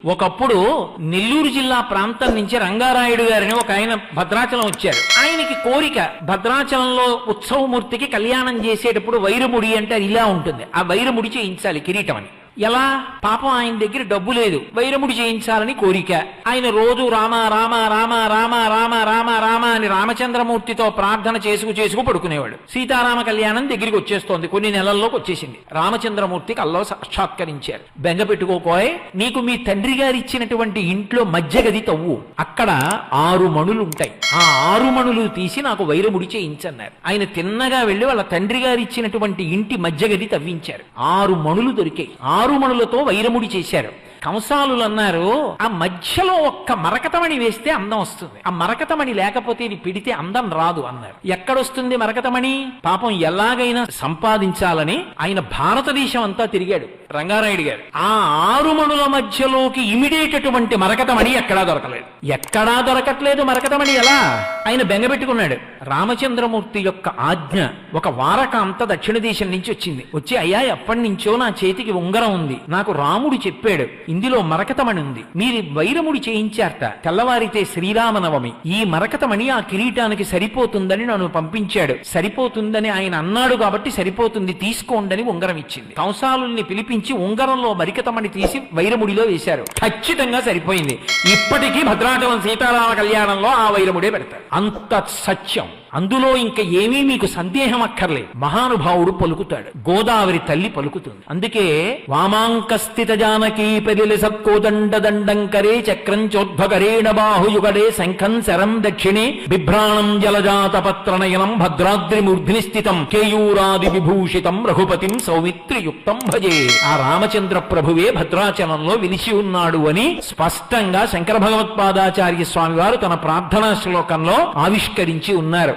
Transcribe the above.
ఒకప్పుడు నెల్లూరు జిల్లా ప్రాంతం నుంచి రంగారాయుడు గారిని ఒక ఆయన భద్రాచలం వచ్చారు. ఆయనకి కోరిక, భద్రాచలంలో ఉత్సవమూర్తికి కళ్యాణం చేసేటప్పుడు వైరముడి అంటే ఇలా ఉంటుంది, ఆ వైరముడి చేయించాలి కిరీటం అని. ఎలా? పాపం ఆయన దగ్గర డబ్బు లేదు, వైరముడి చేయించాలని కోరిక. ఆయన రోజు రామ రామ రామ రామ రామ రామ రామ అని రామచంద్రమూర్తితో ప్రార్థన చేసుకు పడుకునేవాడు. సీతారామ కళ్యాణం దగ్గరికి వచ్చేస్తోంది, కొన్ని నెలల్లోకి వచ్చేసింది. రామచంద్రమూర్తి కల్లో సాక్షాత్కరించారు. బెంగ పెట్టుకోకోయ్, నీకు మీ తండ్రి గారు ఇచ్చినటువంటి ఇంట్లో మధ్య గది తవ్వు, అక్కడ 6 మణులు ఉంటాయి, ఆ 6 మణులు తీసి నాకు వైరముడి చేయించన్నారు. ఆయన తిన్నగా వెళ్లి వాళ్ళ తండ్రి గారు ఇచ్చినటువంటి ఇంటి మధ్య గది తవ్వించారు. 6 మణులు దొరికాయి. 6 మణులతో వైరముడి చేశారు. కంసాలులు అన్నారు, ఆ మధ్యలో ఒక్క మరకతమణి వేస్తే అందం వస్తుంది, ఆ మరకతమణి లేకపోతే ఇది పిడితే అందం రాదు అన్నారు. ఎక్కడొస్తుంది మరకతమణి? పాపం ఎలాగైనా సంపాదించాలని ఆయన భారతదేశం అంతా తిరిగాడు రంగారాయుడు గారు. ఆ 6 మణుల మధ్యలోకి ఇమిడేటటువంటి మరకతమణి ఎక్కడా దొరకలేదు. ఎక్కడా దొరకట్లేదు మరకతమణి. ఎలా? ఆయన బెంగపెట్టుకున్నాడు. రామచంద్రమూర్తి యొక్క ఆజ్ఞ, ఒక వారకాంత దక్షిణ దేశం నుంచి వచ్చింది. వచ్చి, అయ్యా ఎప్పటి నుంచో నా చేతికి ఉంగరం ఉంది, నాకు రాముడు చెప్పాడు ఇందులో మరకతమణి ఉంది, మీరు వైరముడి చేయించారట, తెల్లవారితే శ్రీరామనవమి, ఈ మరకతమణి ఆ కిరీటానికి సరిపోతుందని నన్ను పంపించాడు. సరిపోతుందని ఆయన అన్నాడు కాబట్టి సరిపోతుంది, తీసుకోండని ఉంగరం ఇచ్చింది. కంసాలుల్ని పిలిపించి ఉంగరంలో మరకతమణి తీసి వైరముడిలో వేశారు. ఖచ్చితంగా సరిపోయింది. ఇప్పటికీ భద్రాచలం సీతారామ కళ్యాణంలో ఆ వైరముడే పెడతారు. అంత సత్యం. అందులో ఇంకా ఏమీ మీకు సందేహం అక్కర్లేదు. మహానుభావుడు పలుకుతాడు, గోదావరి తల్లి పలుకుతుంది. అందుకే వామాంకస్థిత జానకీ పెరిలి సత్కోదండ దండంకరే చక్రం చోద్భకరేణ బాహుయుగడే శంఖం శరం దక్షిణే బిభ్రాణం జలజాత పత్రనయనం భద్రాద్రి మూర్ధిని స్థితం కేయూరాది విభూషితం రఘుపతిం సౌమిత్రియుక్తం భజే. ఆ రామచంద్ర ప్రభువే భద్రాచలంలో విలిచి ఉన్నాడు అని స్పష్టంగా శంకర భగవత్పాదాచార్య స్వామి వారు తన ప్రార్థనా శ్లోకంలో ఆవిష్కరించి ఉన్నారు.